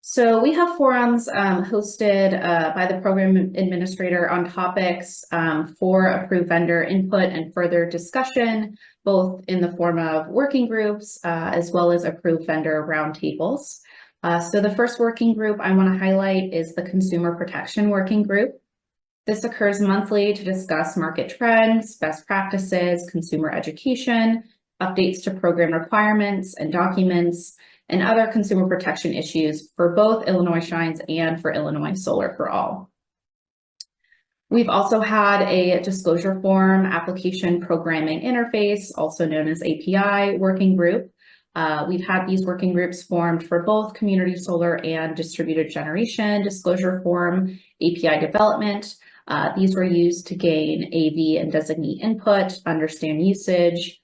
So we have forums hosted by the program administrator on topics for approved vendor input and further discussion, both in the form of working groups as well as approved vendor roundtables. So the first working group I want to highlight is the Consumer Protection Working Group. This occurs monthly to discuss market trends, best practices, consumer education, updates to program requirements and documents, and other consumer protection issues for both Illinois Shines and for Illinois Solar for All. We've also had a disclosure form application programming interface, also known as API working group. We've had these working groups formed for both community solar and distributed generation disclosure form API development. These were used to gain AV and designee input, understand usage,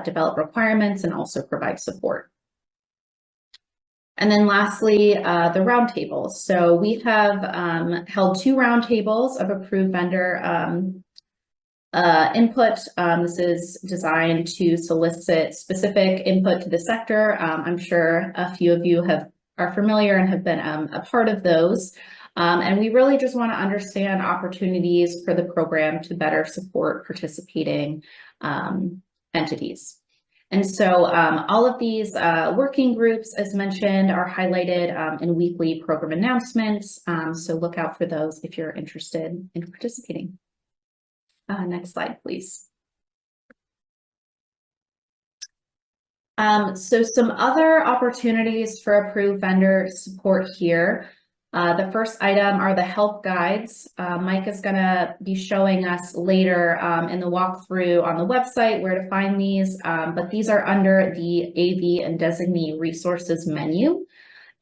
develop requirements, and also provide support. And then lastly, the roundtables. So we have held 2 roundtables of approved vendor input. This is designed to solicit specific input to the sector. I'm sure a few of you are familiar and have been a part of those. And we really just want to understand opportunities for the program to better support participating entities. And so all of these working groups, as mentioned, are highlighted in weekly program announcements. So look out for those if you're interested in participating. Next slide, please. So some other opportunities for approved vendor support here. The first item are the help guides. Mike is going to be showing us later in the walkthrough on the website where to find these, but these are under the AV and designee resources menu.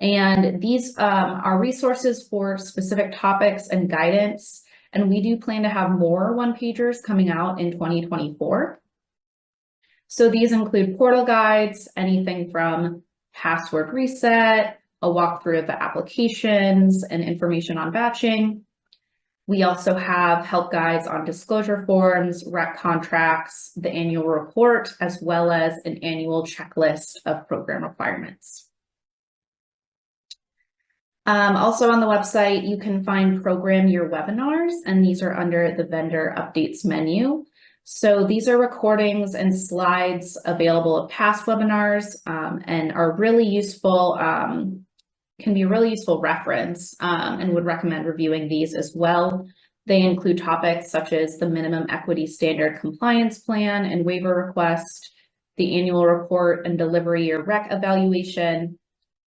And these are resources for specific topics and guidance. And we do plan to have more one-pagers coming out in 2024. So these include portal guides, anything from password reset, a walkthrough of the applications, and information on batching. We also have help guides on disclosure forms, rec contracts, the annual report, as well as an annual checklist of program requirements. Also on the website, you can find program year webinars, and these are under the vendor updates menu. So these are recordings and slides available of past webinars and are really useful, can be a really useful reference and would recommend reviewing these as well. They include topics such as the minimum equity standard compliance plan and waiver request, the annual report and delivery year rec evaluation,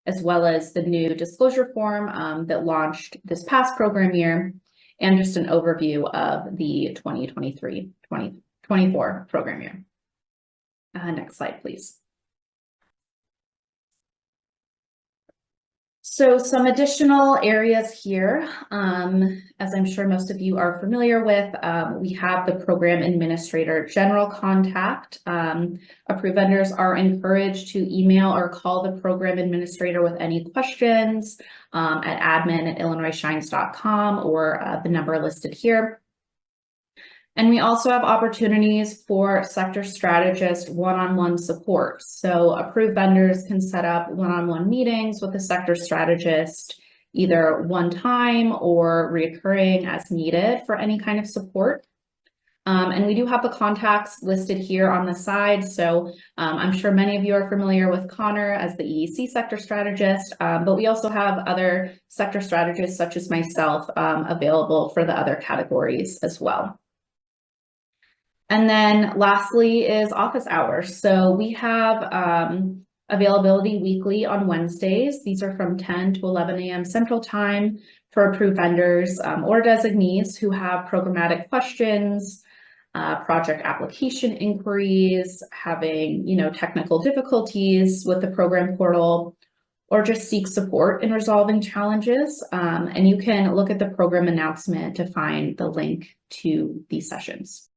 as well as the new disclosure form that launched this past program year, and just an overview of the 2023-2024 program year. Next slide, please. So some additional areas here, as I'm sure most of you are familiar with, we have the program administrator general contact. Approved vendors are encouraged to email or call the program administrator with any questions at admin@illinoisshines.com or the number listed here. And we also have opportunities for sector strategist one-on-one support. So approved vendors can set up one-on-one meetings with a sector strategist, either one time or recurring as needed for any kind of support. And we do have the contacts listed here on the side. So I'm sure many of you are familiar with Connor as the EEC sector strategist, but we also have other sector strategists such as myself available for the other categories as well. And then lastly is office hours. So we have availability weekly on Wednesdays. These are from 10 to 11 a.m. Central Time for approved vendors or designees who have programmatic questions, project application inquiries, having technical difficulties with the program portal, or just seek support in resolving challenges. And you can look at the program announcement to find the link to these sessions.